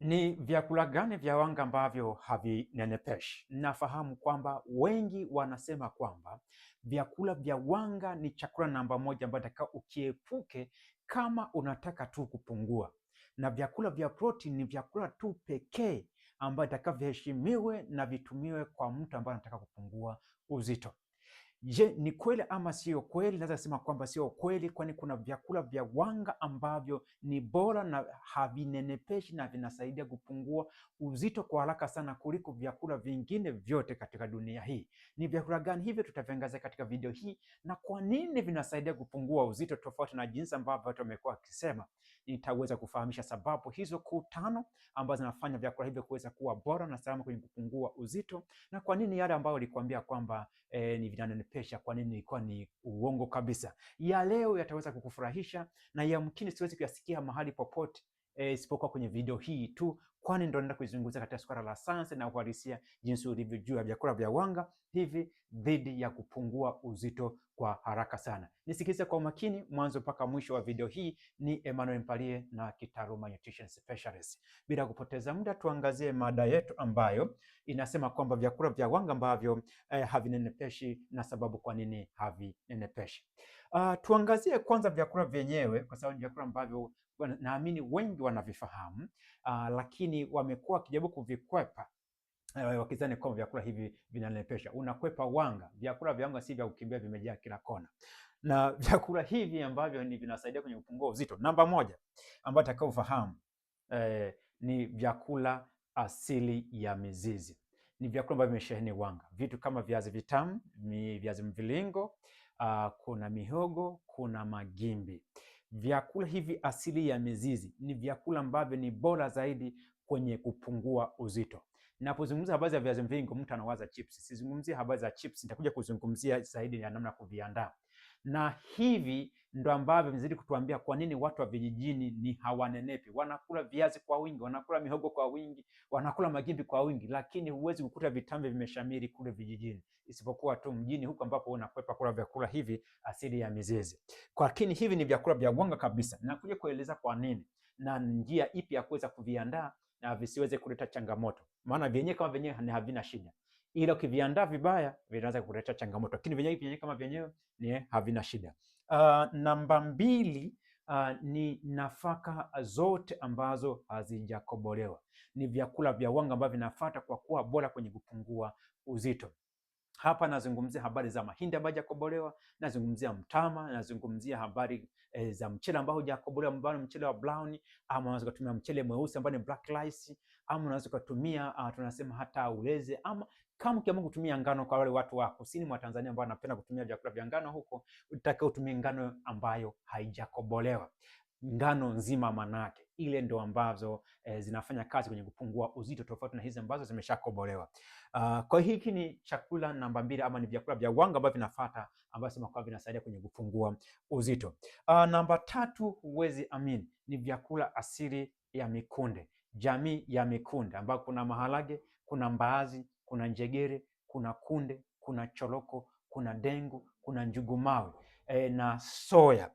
Ni vyakula gani vya wanga ambavyo havinenepeshi? Nafahamu kwamba wengi wanasema kwamba vyakula vya wanga ni chakula namba moja ambayo nataka ukiepuke kama unataka tu kupungua, na vyakula vya protein ni vyakula tu pekee ambayo nataka viheshimiwe na vitumiwe kwa mtu ambaye anataka kupungua uzito. Je, ni kweli ama sio kweli? Naweza sema kwamba sio kweli, kwani kuna vyakula vya wanga ambavyo ni bora na havinenepeshi na vinasaidia kupungua uzito kwa haraka sana kuliko vyakula vingine vyote katika dunia hii. Ni vyakula gani hivyo? Tutaviangazia katika video hii, na kwa nini vinasaidia kupungua uzito tofauti na jinsi ambavyo watu wamekuwa wakisema. Nitaweza kufahamisha sababu hizo kuu 5 ambazo zinafanya vyakula hivyo kuweza kuwa bora na salama kwenye kupungua uzito, na kwa nini yale ambayo nilikwambia kwamba ni vinanenepesha, kwa nini ilikuwa ni uongo kabisa. Ya leo yataweza kukufurahisha na yamkini siwezi kuyasikia mahali popote isipokuwa kwenye video hii tu, kwani ndo naenda kuizungumzia katika swala la sayansi na uhalisia, jinsi ulivyojua vyakula vya wanga hivi dhidi ya kupungua uzito kwa haraka sana. Nisikilize kwa umakini mwanzo mpaka mwisho wa video hii. Ni Emmanuel Mpalie na Kitaruma Nutrition Specialist. Bila kupoteza muda, tuangazie mada yetu ambayo inasema kwamba vyakula vya wanga ambavyo havinenepeshi na sababu kwa nini havinenepeshi. Tuangazie kwanza vyakula vyenyewe, kwa sababu ni vyakula ambavyo naamini wengi wanavifahamu, lakini wamekuwa wakijaribu kuvikwepa wakizani kwamba vyakula hivi vinanenepesha. Unakwepa wanga. Vyakula vya wanga si vya kukimbia, vimejaa kila kona. Na vyakula hivi ambavyo ni vinasaidia kwenye kupungua uzito, namba moja ambayo takao ufahamu ni vyakula asili ya mizizi. Ni vyakula ambavyo vimesheheni wanga, vitu kama viazi vitamu, viazi mviringo, kuna mihogo, kuna magimbi. Vyakula hivi asili ya mizizi ni vyakula ambavyo ni bora zaidi kwenye kupungua uzito. Ninapozungumzia habari za viazi mviringo, mtu anawaza chips. Sizungumzia habari za chips, nitakuja kuzungumzia zaidi ya namna kuviandaa. Na hivi ndo ambavyo vizidi kutuambia kwa nini watu wa vijijini ni hawanenepi. Wanakula viazi kwa wingi, wanakula mihogo kwa wingi, wanakula magimbi kwa wingi, lakini huwezi kukuta vitambi vimeshamiri kule vijijini, isipokuwa tu mjini huko ambapo unakwepa kula vyakula hivi asili ya mizizi. Lakini hivi ni vyakula vya wanga kabisa. Nakuja kueleza kwa nini na njia ipi ya kuweza kuviandaa na visiweze kuleta changamoto. Maana vyenyewe kama vyenyewe havina shida, ila ukiviandaa vibaya vinaweza kuleta changamoto, lakini vyenyewe kama vyenyewe ni havina shida. Namba 2 ni nafaka zote ambazo hazijakobolewa. Ni vyakula vya wanga ambavyo vinafuata kwa kuwa bora kwenye kupungua uzito. Hapa nazungumzia habari za mahindi ambayo hajakobolewa, nazungumzia mtama, nazungumzia habari za mchele ambao hujakobolewa, mbali mchele wa brown, ama unaweza kutumia mchele mweusi ambao ni black rice, ama unaweza kutumia tunasema hata ulezi, ama kama ukiamua kutumia ngano, kwa wale watu wa kusini mwa Tanzania ambao wanapenda kutumia vyakula vya ngano huko, utakiwa utumie ngano ambayo haijakobolewa, ngano nzima manake. Ile ndo ambazo zinafanya kazi kwenye kupungua uzito, tofauti na hizi ambazo zimeshakobolewa. Kwa hiki ni chakula namba 2 ama ni vyakula vya wanga ambavyo vinafuata, ambavyo sema kwa vinasaidia kwenye kupungua uzito. Namba 3, huwezi amini, ni vyakula asili ya mikunde, jamii ya mikunde, ambapo kuna maharage, kuna mbaazi, kuna njegere, kuna kunde, kuna choroko, kuna dengu, kuna njugu mawe na soya.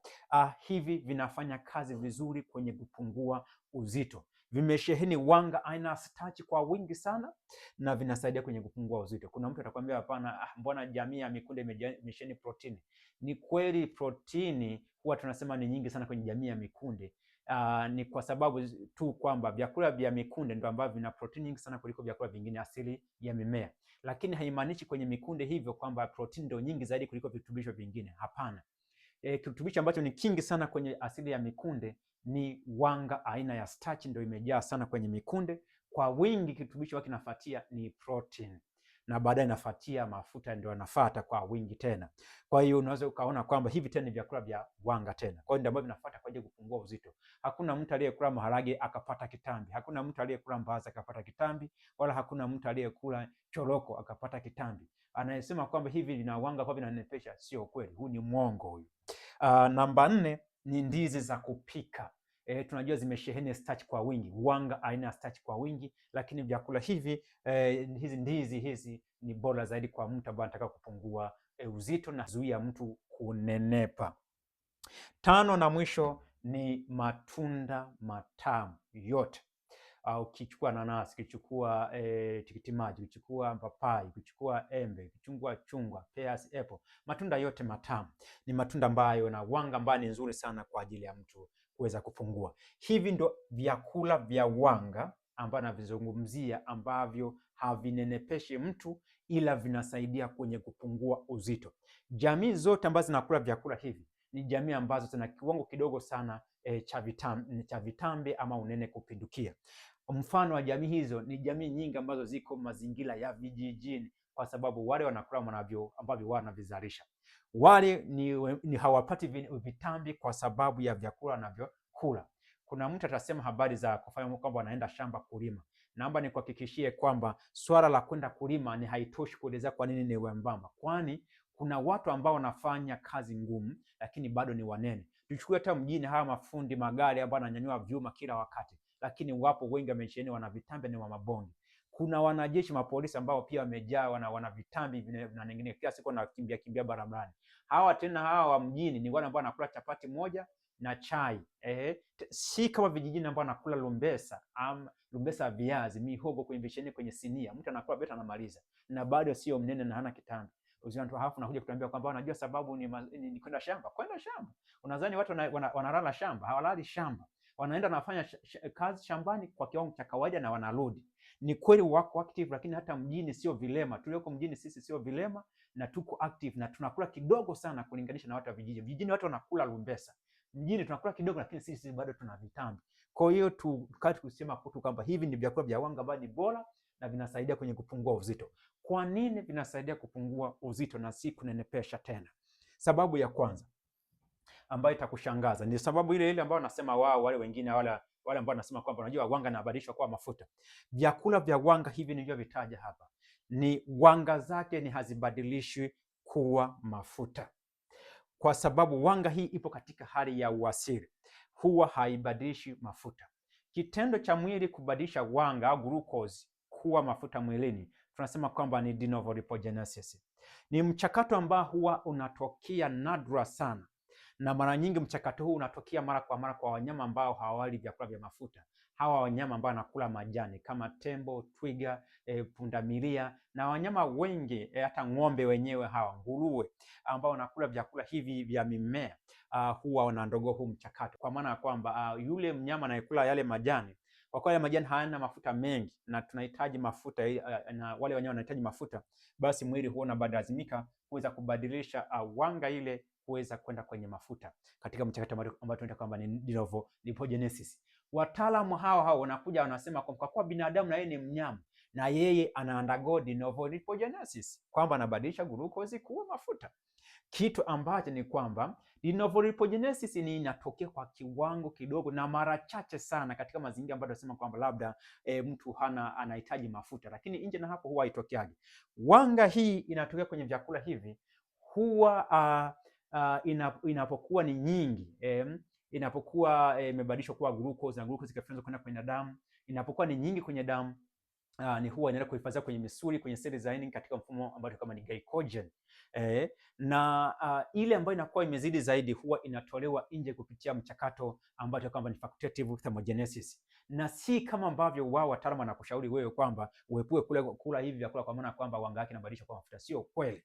Hivi vinafanya kazi vizuri kwenye kupungua uzito. Vimesheheni wanga aina ya starch kwa wingi sana na vinasaidia kwenye kupungua uzito. Kuna mtu atakwambia hapana, mbona jamii ya mikunde imesheheni protini? Ni kweli protini huwa tunasema ni nyingi sana kwenye jamii ya mikunde. Ni kwa sababu tu kwamba vyakula vya mikunde ndio ambavyo vina protini nyingi sana kuliko vyakula vingine asili ya mimea, lakini haimaanishi kwenye mikunde hivyo kwamba protini ndio nyingi zaidi kuliko virutubisho vingine. Hapana. Kirutubisho ambacho ni kingi sana kwenye asili ya mikunde ni wanga aina ya starch, ndio imejaa sana kwenye mikunde kwa wingi. Kirutubisho kinafuatia ni protein, na baadaye inafuatia mafuta, ndio yanafuata kwa wingi tena. Kwa hiyo unaweza ukaona kwamba hivi tena ni vyakula vya wanga tena. Kwa hiyo ndio ambavyo vinafuata kwa ajili ya kupungua uzito. Hakuna mtu aliyekula maharage akapata kitambi, hakuna mtu aliyekula mbaazi akapata kitambi, wala hakuna mtu aliyekula choroko akapata kitambi. Anayesema kwamba hivi vina wanga kwa vinanenepesha, sio kweli, huu ni mwongo huyu. Namba 4 ni ndizi za kupika. Tunajua zimesheheni starch kwa wingi, wanga aina ya starch kwa wingi, lakini vyakula hivi hizi ndizi hizi ni bora zaidi kwa mtu ambaye anataka kupungua uzito na zuia mtu kunenepa. 5 na mwisho ni matunda matamu yote. Ukichukua nanasi, ukichukua tikiti maji, ukichukua papai, ukichukua embe, ukichukua chungwa, pears, apple, matunda yote matamu ni matunda ambayo na wanga ambayo ni nzuri sana kwa ajili ya mtu kuweza kupungua. Hivi ndo vyakula vya wanga ambavyo navizungumzia ambavyo havinenepeshi mtu ila vinasaidia kwenye kupungua uzito. Jamii zote ambazo zinakula vyakula hivi ni jamii ambazo zina kiwango kidogo sana cha vitambi ama unene kupindukia. Mfano wa jamii hizo ni jamii nyingi ambazo ziko mazingira ya vijijini, kwa sababu wale wanakula ambavyo wanavizalisha. Wale ni hawapati vitambi kwa sababu ya vyakula wanavyokula. Kuna mtu atasema habari za kufanya kwamba wanaenda shamba kulima. Naomba nikuhakikishie kwamba swala la kwenda kulima ni haitoshi kuelezea kwa nini ni wembamba, kwani kuna watu ambao wanafanya kazi ngumu lakini bado ni wanene. Tuchukue hata mjini, hawa mafundi magari ambao wananyanyua vyuma kila wakati, lakini wapo wengi wamesheni wana vitambi ni wa mabonge. Kuna wanajeshi, mapolisi ambao pia wamejaa wana vitambi na nyingine, kila siku wanakimbia barabarani. Hawa wa mjini ni wale ambao wanakula chapati moja na chai. Si kama vijijini ambao wanakula lumbesa viazi, mihogo kwenye visheni kwenye sinia. Mtu anakula beta anamaliza na bado sio mnene na hana kitambi. Halafu nakuja kutuambia kwamba wanajua sababu ni kwenda shamba. Kwenda shamba? Unadhani watu wanalala shamba? Hawalali shamba. Wanaenda nafanya kazi shambani kwa kiwango cha kawaida na wanarudi. Ni kweli wako active, lakini hata mjini sio vilema. Tulioko mjini sisi sio vilema na tuko active na tunakula kidogo sana kulinganisha na watu wa vijiji. Vijijini watu wanakula lumbesa. Mjini tunakula kidogo, lakini sisi bado tuna vitambi. Kwa hiyo tukati kusema kwamba hivi ni vyakula vya wanga ambavyo ni bora na vinasaidia kwenye kupungua uzito. Kwa nini vinasaidia kupungua uzito na si kunenepesha tena? Sababu ya kwanza ambayo itakushangaza ni sababu ile ambayo nasema wale wengine wale ambao wanasema kwamba unajua wanga inabadilishwa kuwa mafuta. Vyakula vya wanga hivi nilivyovitaja hapa, ni wanga zake ni hazibadilishwi kuwa mafuta, kwa sababu wanga hii ipo katika hali ya uasili, huwa haibadilishi mafuta. Kitendo cha mwili kubadilisha wanga au glucose kuwa mafuta mwilini tunasema kwamba ni de novo lipogenesis. Ni mchakato ambao huwa unatokea nadra sana, na mara nyingi mchakato huu unatokea mara kwa mara kwa wanyama ambao hawali vyakula vya mafuta. Hawa wanyama ambao wanakula majani kama tembo, twiga, pundamilia na wanyama wengi, hata ng'ombe wenyewe, hawa nguruwe ambao wanakula vyakula hivi vya mimea, huwa wanaondogoa huu mchakato, kwa maana ya kwamba yule mnyama anayekula yale majani, kwa kuwa yale majani hayana mafuta mengi na tunahitaji mafuta na wale wanyama wanahitaji mafuta, basi mwili huwa unalazimika kuweza kubadilisha wanga ile kuweza kwenda kwenye mafuta katika mchakato ambao tunaita kwamba ni de novo lipogenesis. Wataalamu hao wanakuja wanasema kwa kuwa binadamu na yeye ni mnyama na yeye ana undergo de novo lipogenesis, kwamba anabadilisha glucose kuwa mafuta. Kitu ambacho ni kwamba de novo lipogenesis ni inatokea kwa kiwango kidogo na mara chache sana katika mazingira ambayo tunasema kwamba labda mtu anahitaji mafuta, lakini nje na hapo huwa haitokeaje. Wanga hii inatokea kwenye vyakula hivi huwa inapokuwa ni nyingi, inapokuwa imebadilishwa kuwa glucose na glucose ikafanywa kwenda kwenye damu, inapokuwa ni nyingi kwenye damu, ni huwa inaenda kuhifadhiwa kwenye misuli, kwenye seli za ini katika mfumo ambao kama ni glycogen, na ile ambayo inakuwa imezidi zaidi huwa inatolewa nje kupitia mchakato ambao kama ni facultative thermogenesis, na si kama ambavyo wao wataalamu wanakushauri wewe kwamba uepue kula hivi vyakula kwa maana kwamba wanga yake inabadilishwa kwa mafuta. Sio kweli.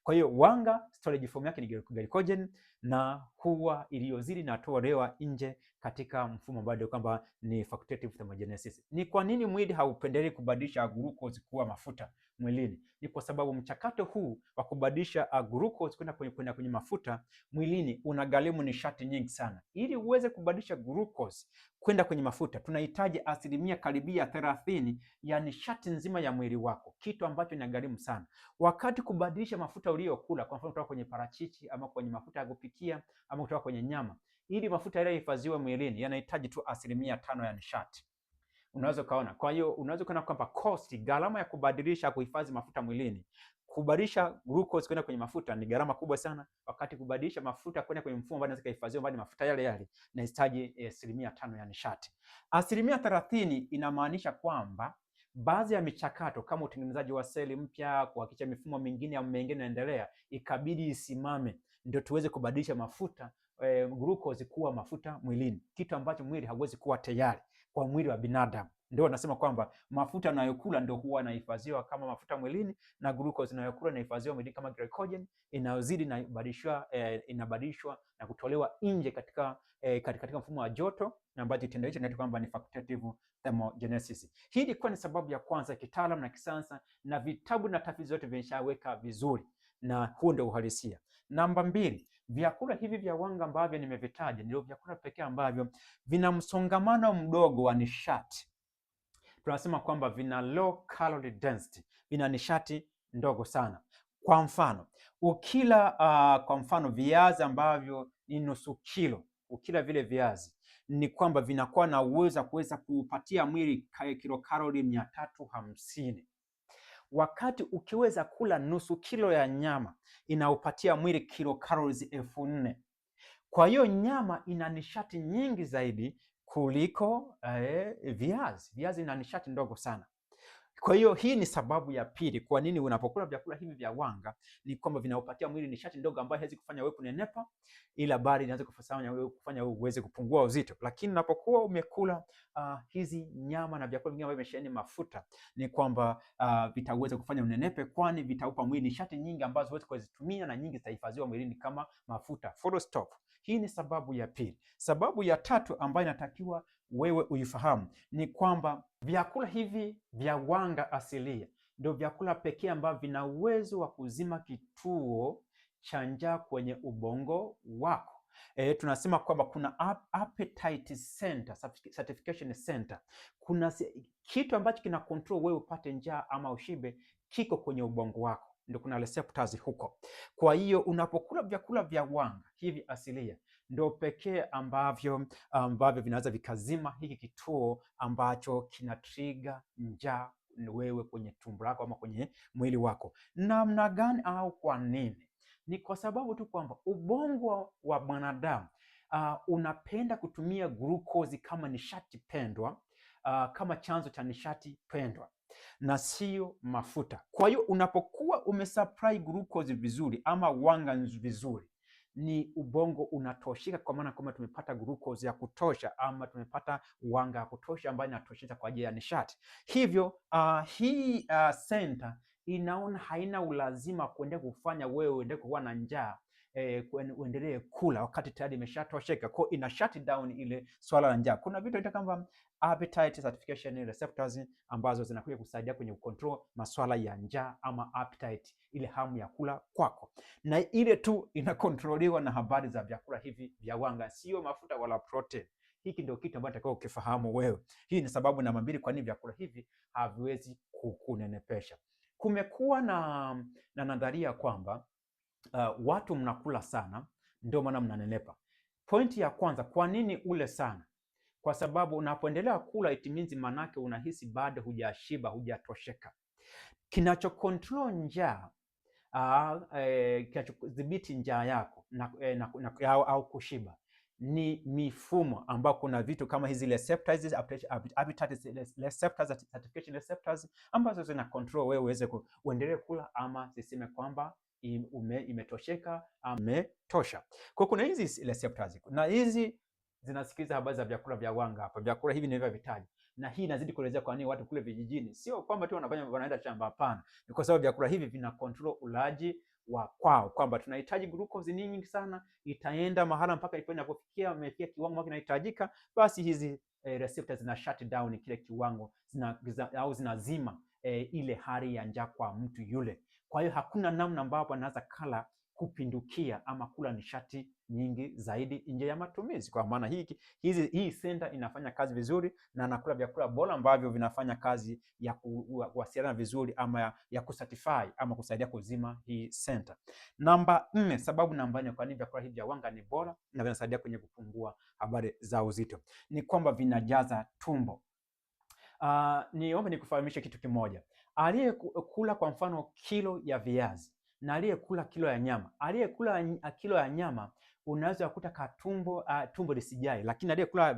Kwa hiyo wanga storage form yake ni glycogen na huwa iliyozidi inatolewa nje katika mfumo ambao kwamba ni facultative thermogenesis. Ni kwa nini mwili haupendelei kubadilisha glucose kuwa mafuta mwilini? Ni kwa sababu mchakato huu wa kubadilisha glucose kwenda kwenye mafuta mwilini unagharimu nishati nyingi sana. Ili uweze kubadilisha glucose kwenda kwenye mafuta, tunahitaji asilimia karibia 30 ya nishati nzima ya mwili wako, kitu ambacho inagharimu sana. Wakati kubadilisha mafuta uliyokula, kwa mfano kutoka kwenye parachichi ama kwenye mafuta ya kupikia ama kutoka kwenye nyama, ili mafuta ile yahifadhiwe mwilini yanahitaji tu 5% ya nishati. Unaweza kaona. Kwa hiyo unaweza kuona kwamba cost, gharama ya kubadilisha kuhifadhi mafuta mwilini, kubadilisha glucose kwenda kwenye mafuta ni gharama kubwa sana, wakati kubadilisha mafuta kwenda kwenye mfumo ambao unaweza kuhifadhiwa mbali mafuta yale inahitaji 5% ya nishati. 30% inamaanisha kwamba baadhi ya michakato kama utengenezaji wa seli mpya, kuhakikisha mifumo mingine ya mengine inaendelea, ikabidi isimame ndio tuweze kubadilisha mafuta glucose kuwa mafuta mwilini, kitu ambacho mwili hauwezi kuwa tayari kwa mwili wa binadamu. Ndio nasema kwamba mafuta unayokula ndio huwa yanahifadhiwa kama mafuta mwilini, na glucose unayokula inahifadhiwa mwilini kama glycogen, inayozidi inabadilishwa na kutolewa nje katika mfumo wa joto, ambacho kitendo hicho inaitwa kwamba ni facultative thermogenesis. Hii ilikuwa ni sababu ya kwanza kitaalamu na kisayansi, na vitabu na tafiti zote vimeshaweka vizuri, na huo ndio uhalisia. Namba 2, vyakula hivi vya wanga ambavyo nimevitaja ndio vyakula pekee ambavyo vina msongamano mdogo wa nishati. Tunasema kwamba vina low calorie density, vina nishati ndogo sana. Kwa mfano, ukila kwa mfano viazi ambavyo ni nusu kilo, ukila vile viazi ni kwamba vinakuwa na uwezo wa kuweza kuupatia mwili kilokalori 350, wakati ukiweza kula nusu kilo ya nyama inaupatia mwili kilokalori 4000. Kwa hiyo nyama ina nishati nyingi zaidi kuliko viazi. Viazi ina nishati ndogo sana. Kwa hiyo hii ni sababu ya pili kwa nini unapokula vyakula hivi vya wanga ni kwamba vinaupatia mwili nishati ndogo ambayo haiwezi kufanya wewe kunenepa, ila bali inaweza kufanya wewe uweze kupungua uzito. Lakini unapokuwa umekula hizi nyama na vyakula vingine ambavyo vimesheheni mafuta, ni kwamba vitaweza kufanya unenepe, kwani vitaupa mwili nishati nyingi ambazo huwezi kuzitumia na nyingi zitahifadhiwa mwilini kama mafuta. Full stop. Hii ni sababu ya pili. Sababu ya tatu ambayo inatakiwa wewe uifahamu ni kwamba vyakula hivi vya wanga asilia ndio vyakula pekee ambavyo vina uwezo wa kuzima kituo cha njaa kwenye ubongo wako. Tunasema kwamba kuna appetite center, satisfaction center. Kuna kitu ambacho kina control wewe upate njaa ama ushibe, kiko kwenye ubongo wako, ndio kuna receptors huko. Kwa hiyo unapokula vyakula vya wanga hivi asilia ndio pekee ambavyo vinaweza vikazima hiki kituo ambacho kina trigger njaa wewe kwenye tumbo lako ama kwenye mwili wako. Namna gani au kwa nini? Ni kwa sababu tu kwamba ubongo wa mwanadamu unapenda kutumia glucose kama nishati pendwa, kama chanzo cha nishati pendwa na sio mafuta. Kwa hiyo unapokuwa umesupply glucose vizuri ama wanga vizuri, ni ubongo unatosheka, kwa maana kama tumepata glucose ya kutosha ama tumepata wanga ya kutosha ambayo inatosheka kwa ajili ya nishati. Hivyo hii center inaona haina ulazima kuendelea kufanya wewe uendelee kuwa na njaa, uendelee kula wakati tayari imeshatosheka. Kwa ina shut down ile swala la njaa. Kuna vitu vinaitwa kama appetite satisfaction receptors ambazo zinakuja kusaidia kwenye control masuala ya njaa ama appetite, ile hamu ya kula kwako, na ile tu inakontroliwa na habari za vyakula hivi vya wanga, sio mafuta wala protein. Hiki ndio kitu ambacho utakao ukifahamu wewe. Hii ni sababu namba 2 kwa nini vyakula hivi haviwezi kukunenepesha. Kumekuwa na nadharia kwamba watu mnakula sana ndio maana mnanenepa. Pointi ya kwanza, kwa nini ule sana? Kwa sababu unapoendelea kula it means manake unahisi bado hujashiba, hujatosheka. Kinachocontrol njaa kinachodhibiti njaa yako au kushiba ni mifumo ambao kuna vitu kama hizi receptors, appetite receptors, satisfaction receptors ambazo zina control wewe uweze kuendelea kula ama ziseme kwamba imetosheka, umetosha. Kwa kuna hizi receptors na hizi zinasikiliza habari za vyakula vya wanga hapa. Vyakula hivi nilivyovitaja, na hii inazidi kuelezea kwa nini watu kule vijijini sio kwamba tu wanaenda shamba, hapana. Ni kwa sababu vyakula hivi vina control ulaji wa kwao, kwamba tunahitaji glucose nyingi sana, itaenda mahala mpaka inapofikia imefikia kiwango ambacho kinahitajika, basi hizi receptors zina shut down kile kiwango, au zinazima ile hali ya njaa kwa mtu yule. Kwa hiyo hakuna namna ambapo anaweza kala kupindukia ama kula nishati nyingi zaidi nje ya matumizi, kwa maana hii center inafanya kazi vizuri na anakula vyakula bora ambavyo vinafanya kazi ya kuwasiliana vizuri ama ya kusatisfy ama kusaidia kuzima hii center. Namba 4, sababu namba 4 kwa nini vyakula hivi vya wanga ni bora na vinasaidia kwenye kupungua habari za uzito ni kwamba vinajaza tumbo. Niombe nikufahamishe kitu kimoja. Aliyekula kwa mfano kilo ya viazi na aliyekula kilo ya nyama, aliyekula kilo ya nyama unaweza kukuta tumbo lisijae, lakini aliyekula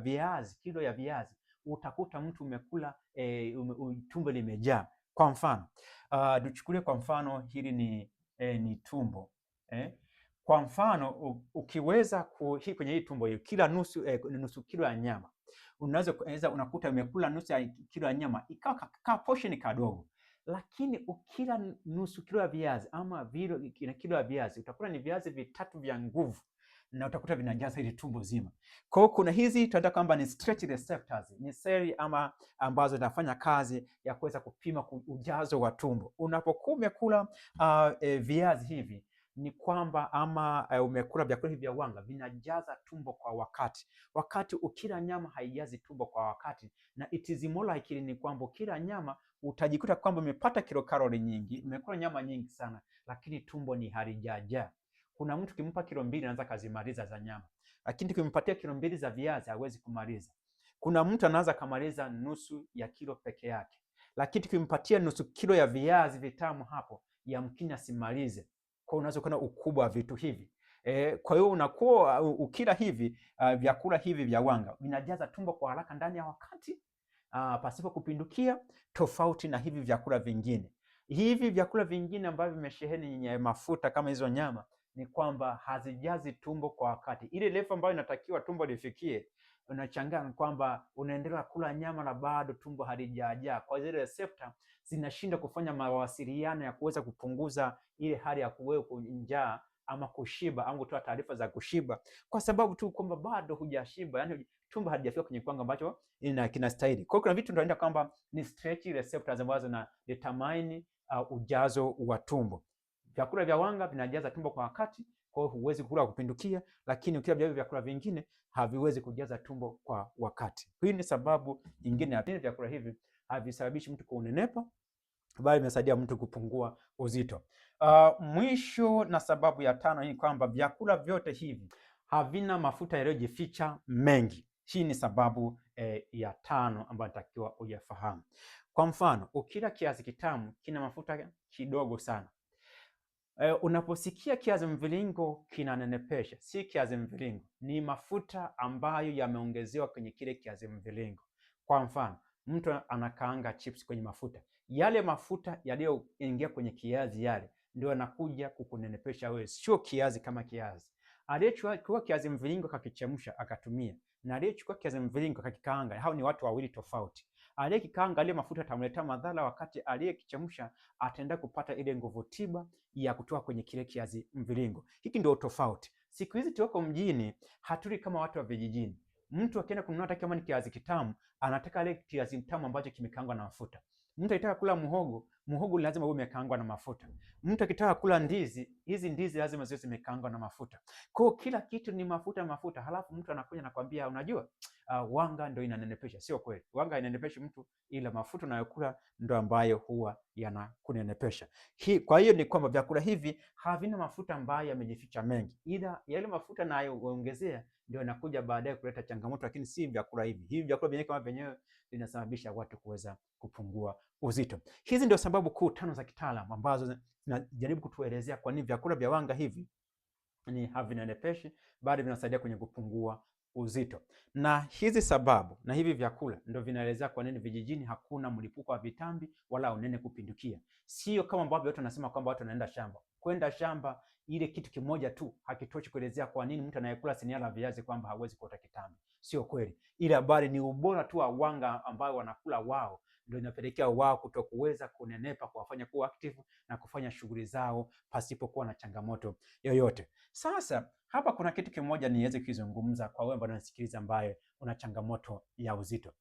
kilo ya viazi utakuta mtu umekula tumbo limejaa. Kwa mfano tuchukulie kwa mfano hili ni tumbo kwa mfano ukiweza kwenye hii tumbo kila nusu kilo ya nyama unaweza unakuta umekula nusu ya kilo ya nyama ikawa ka portion kadogo, lakini ukila nusu kilo ya viazi ama kilo ya viazi utakuta ni viazi vitatu vya nguvu na utakuta vinajaza ile tumbo zima. Kwa hiyo kuna hizi tunaita kwamba ni stretch receptors, ni seli ama ambazo zinafanya kazi ya kuweza kupima ujazo wa tumbo. Unapokuwa umekula viazi hivi ni kwamba ama umekula vyakula hivi vya wanga vinajaza tumbo kwa wakati ukila nyama haijazi tumbo kwa wakati, na it is more likely ni kwamba ukila nyama utajikuta kwamba umepata kilokalori nyingi, umekula nyama nyingi sana, lakini tumbo ni halijajaa. Kuna mtu kimpa kilo 2 anaweza kazimaliza za nyama, lakini tukimpatia kilo 2 za viazi hawezi kumaliza. Kuna mtu anaweza kamaliza nusu ya kilo peke yake, lakini tukimpatia nusu kilo ya viazi vitamu hapo yamkini asimalize. Kwa unaweza kuona ukubwa wa vitu hivi. Kwa hiyo unakuwa ukila hivi vyakula hivi vya wanga vinajaza tumbo kwa haraka ndani ya wakati pasipo kupindukia, tofauti na hivi vyakula vingine. Hivi vyakula vingine ambavyo vimesheheni mafuta kama hizo nyama ni kwamba hazijazi tumbo kwa wakati. Ile level ambayo inatakiwa tumbo lifikie, unachangaa kwamba unaendelea kula nyama na bado tumbo halijajaa. Kwa zile receptor zinashinda kufanya mawasiliano ya kuweza kupunguza ile hali ya kuwepo njaa ama kushiba au kutoa taarifa za kushiba, kwa sababu tu kwamba bado hujashiba, yani tumbo halijafika kwenye kiwango ambacho kinastahili. Kwa hiyo kuna vitu tunaenda kwamba ni stretch receptors ambazo na determine ujazo wa tumbo. Vyakula vya wanga vinajaza tumbo kwa wakati, kwa hiyo huwezi kula kupindukia, lakini ukila vyakula vingine haviwezi kujaza tumbo kwa wakati. Hii ni sababu nyingine ya vyakula hivi havisababishi mtu kunenepa, bali imesaidia mtu kupungua uzito. Mwisho na sababu ya 5 hii kwamba vyakula vyote hivi havina mafuta yaliyojificha mengi. Hii ni sababu ya 5 ambayo natakiwa uyafahamu. Kwa mfano, ukila kiazi kitamu kina mafuta kidogo sana. Unaposikia kiazi mviringo kinanenepesha, si kiazi mviringo, ni mafuta ambayo yameongezewa kwenye kile kiazi mviringo. Kwa mfano, mtu anakaanga chips kwenye mafuta, yale mafuta yaliyoingia kwenye kiazi yale ndio yanakuja kukunenepesha wewe, sio kiazi kama kiazi. Aliyechukua kiazi mviringo akakichemsha akatumia, na aliyechukua kiazi mviringo akakikaanga, hao ni watu wawili tofauti. Aliyekikaanga ile mafuta atamletea madhara, wakati aliyekichemsha ataenda kupata ile nguvu tiba ya kutoa kwenye kile kiazi mviringo. Hiki ndio tofauti. Siku hizi tuko mjini, hatuli kama watu wa vijijini. Mtu akienda kununua hata kama ni kiazi kitamu, anataka ile kiazi kitamu ambacho kimekaangwa na mafuta. Mtu akitaka kula muhogo lazima uwe umekaangwa na mafuta. Mtu akitaka kula ndizi, hizi ndizi lazima ziwe zimekaangwa na mafuta. Kwa kila kitu ni mafuta. Halafu mtu anakuja nakwambia, unajua wanga ndio inanenepesha. Sio kweli. Wanga inanenepeshi mtu, ila mafuta unayokula ndio ambayo huwa yanakunenepesha. Kwa hiyo ni kwamba vyakula hivi havina mafuta ambayo yamejificha mengi, ila yale mafuta nayoongezea ndio yanakuja baadaye kuleta changamoto, lakini si vyakula hivi. Hivi vyakula vyenyewe kama vyenyewe vinasababisha watu kuweza kupungua uzito. Hizi ndio sababu kuu 5 za kitaalamu ambazo zinajaribu kutuelezea kwa nini vyakula vya wanga hivi ni havinenepeshi, bali vinasaidia kwenye kupungua uzito. Na hizi sababu na hivi vyakula ndio vinaelezea kwa nini vijijini hakuna mlipuko wa vitambi wala unene kupindukia. Sio kama ambavyo watu wanasema kwamba watu wanaenda shamba. Kwenda shamba ile kitu kimoja tu hakitoshi kuelezea kwa nini mtu anayekula sinia la viazi kwamba hawezi kuota kitambi. Sio kweli. Ile habari ni ubora tu wa wanga ambao wanakula wao ndio inapelekea wao kutokuweza kunenepa, kuwafanya kuwa active na kufanya shughuli zao pasipokuwa na changamoto yoyote. Sasa hapa kuna kitu kimoja niweze kuzungumza kwa wewe ambaye unasikiliza, ambaye una changamoto ya uzito.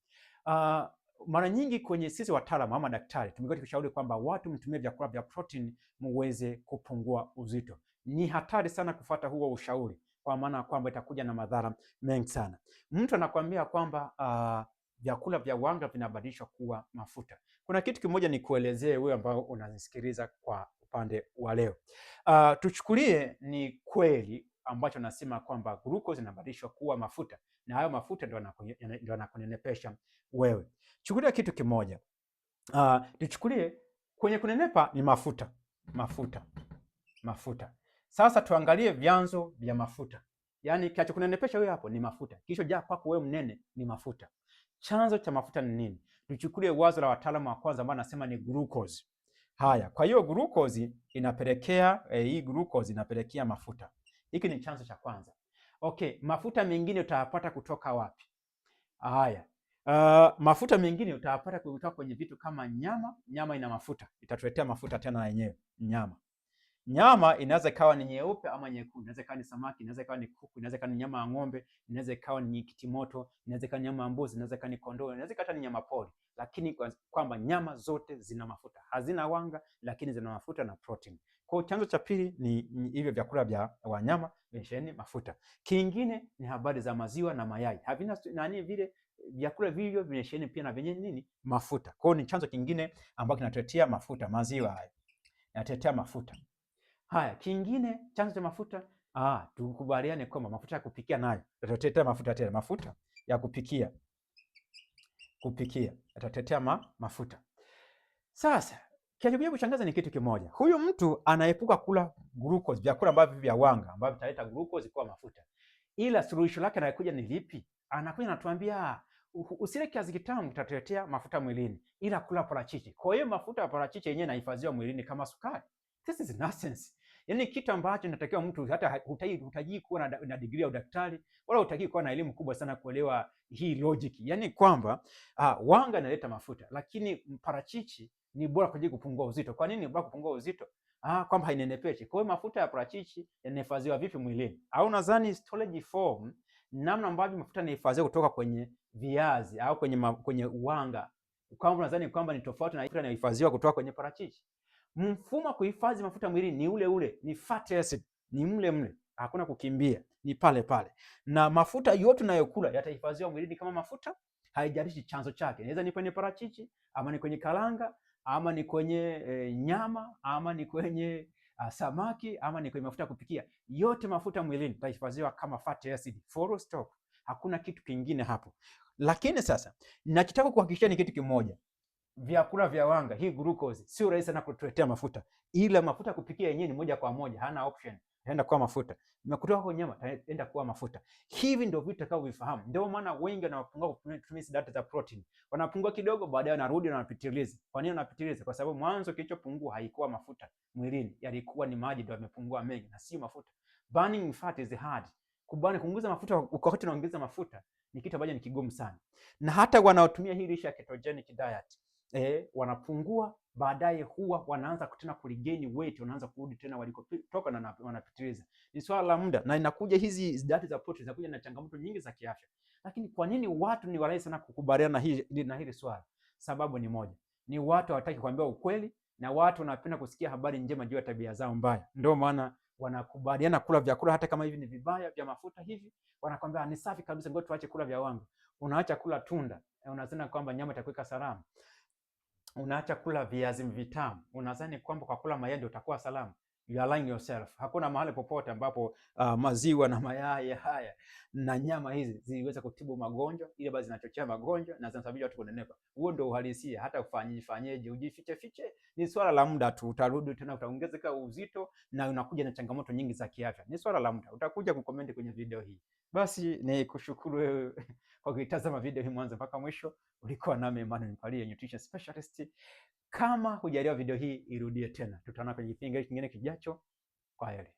Mara nyingi kwenye sisi wataalamu ama daktari tumekuwa tukishauri kwamba watu mtumie vyakula vya protein muweze kupungua uzito. Ni hatari sana kufuata huo ushauri, kwa maana kwamba itakuja na madhara mengi sana. Mtu anakuambia kwamba vyakula vya wanga vinabadilishwa kuwa mafuta. Kuna kitu kimoja ni kuelezee wewe ambao unanisikiliza kwa upande wa leo. Tuchukulie ni kweli ambacho nasema kwamba glucose inabadilishwa kuwa mafuta, na hayo mafuta ndio yanakunenepesha wewe. Chukulia kitu kimoja. Tuchukulie kwenye kunenepa ni mafuta. Sasa tuangalie vyanzo vya mafuta. Yaani kinachokunenepesha wewe hapo ni mafuta. Kisha jaa kwako wewe mnene ni mafuta. Chanzo cha mafuta ni nini? Tuchukulie wazo la wataalamu wa kwanza ambao nasema ni glucose. Haya, kwa hiyo glucose inapelekea mafuta. Hiki ni chanzo cha kwanza. Okay, mafuta mengine utayapata kutoka wapi? Haya, Mafuta mengine utayapata kutoka kwenye vitu kama nyama. Nyama ina mafuta, itatuletea mafuta tena yenyewe. Nyama inaweza ikawa ni nyeupe ama nyekundu, inaweza ikawa ni samaki, inaweza ikawa ni kuku, inaweza ikawa ni nyama ya ng'ombe, inaweza ikawa ni kitimoto, inaweza ikawa ni nyama ya mbuzi, inaweza ikawa ni kondoo, inaweza ikawa ni nyama pori, lakini kwamba nyama zote zina mafuta, hazina wanga, lakini zina mafuta na protein. Kwa chanzo cha pili ni hivyo vyakula vya wanyama vyenye mafuta. Kingine ni habari za maziwa na mayai, havina nani vile vyakula vivyo vimesheheni pia na vyenye nini mafuta. Kwa hiyo ni chanzo kingine ambacho kinatuletea mafuta. Maziwa haya yanatuletea mafuta. Haya, kingine chanzo cha mafuta, tukubaliane kwamba mafuta ya kupikia nayo yatatuletea mafuta tena. Mafuta ya kupikia yatatuletea mafuta. Sasa kinachokuja kushangaza ni kitu kimoja. Huyu mtu anaepuka kula glucose, vyakula ambavyo vya wanga ambavyo vitaleta glucose kwa mafuta. Ila suluhisho lake anakuja ni lipi? Anakuja anatuambia usile kiazi kitamu kitatuletea mafuta mwilini, ila kula parachichi. Kwa hiyo mafuta ya parachichi yenyewe yanahifadhiwa mwilini kama sukari. This is nonsense. Yaani kitu ambacho inatakiwa mtu hata hutaji kuwa na degree ya udaktari wala hutaji kuwa na elimu kubwa sana kuelewa hii logic. Yaani kwamba wanga inaleta mafuta, lakini parachichi ni bora kwa ajili kupungua uzito. Kwa nini bora kupungua uzito? Kwamba hainenepeshi. Kwa hiyo mafuta ya parachichi yanahifadhiwa vipi mwilini? Au nadhani storage form, namna ambavyo mafuta yanahifadhiwa kutoka kwenye viazi au kwenye wanga, kwamba nadhani kwamba ni tofauti na mafuta yanayohifadhiwa kutoka kwenye parachichi. Mfumo wa kuhifadhi mafuta mwilini ni ule ule, ni fatty acid, ni mle, hakuna kukimbia, ni pale pale. Na mafuta yote tunayokula yatahifadhiwa mwilini kama mafuta, haijalishi chanzo chake. Inaweza ni kwenye parachichi, ama ni kwenye karanga, ama ni kwenye nyama, ama ni kwenye samaki, ama ni kwenye mafuta ya kupikia. Yote mafuta mwilini yatahifadhiwa kama fatty acid, full stop. Hakuna kitu kingine hapo. Lakini sasa ninachotaka kuhakikisha ni kitu kimoja. Vyakula vya wanga, hii glucose sio rahisi sana kutuletea mafuta, ila mafuta ya kupikia yenyewe ni moja kwa moja, hana option, itaenda kuwa mafuta. Kutoka kwa nyama itaenda kuwa mafuta. Hivi ndio vitu takao vifahamu. Ndio maana wengi wanapungua kutumia data za protein, wanapungua kidogo, baadaye wanarudi na wanapitiliza. Kwa nini wanapitiliza? Kwa sababu mwanzo kilichopungua haikuwa mafuta mwilini, yalikuwa ni maji ndio yamepungua mengi na sio mafuta. Burning fat is hard. Kupunguza mafuta wakati unaongeza mafuta ni kitu ambacho ni kigumu sana, na hata wanaotumia hii lishe ya ketogenic diet wanapungua, baadaye huwa wanaanza tena kuregain weight, wanaanza kurudi tena walikotoka na wanapitiliza. Ni swala la muda, na inakuja hizi data za protein zinakuja na changamoto nyingi za kiafya. Lakini kwa nini watu ni warahisi sana kukubaliana na hili swala? Sababu ni moja, ni watu hawataki kuambiwa ukweli, na watu wanapenda kusikia habari njema juu ya tabia zao mbaya. Ndio maana wanakubaliana kula vyakula hata kama hivi ni vibaya vya mafuta hivi, wanakwambia ni safi kabisa, ngoja tuache kula vya wanga. Unaacha kula tunda, unasema kwamba nyama itakuweka salama. Unaacha kula viazi vitamu, unadhani kwamba kwa kula mayai ndio utakuwa salama. You are lying yourself. Hakuna mahali popote ambapo maziwa na mayai haya na nyama hizi ziweza kutibu magonjwa, ile basi zinachochea magonjwa na zinasababisha watu kunenepa. Huo ndio uhalisia. Hata ufanyeje, ujifiche, ni swala la muda tu. Utarudi tena, utaongezeka uzito na unakuja na changamoto nyingi za kiafya. Ni swala la muda. Utakuja kucomment kwenye video hii. Basi ni kushukuru wewe kwa kuitazama video hii mwanzo mpaka mwisho. Ulikuwa nami Emmanuel Mpalie, nutrition specialist. Kama hujaelewa video hii, irudie tena. Tutaona kwenye kipengele kingine kijacho. Kwaheri.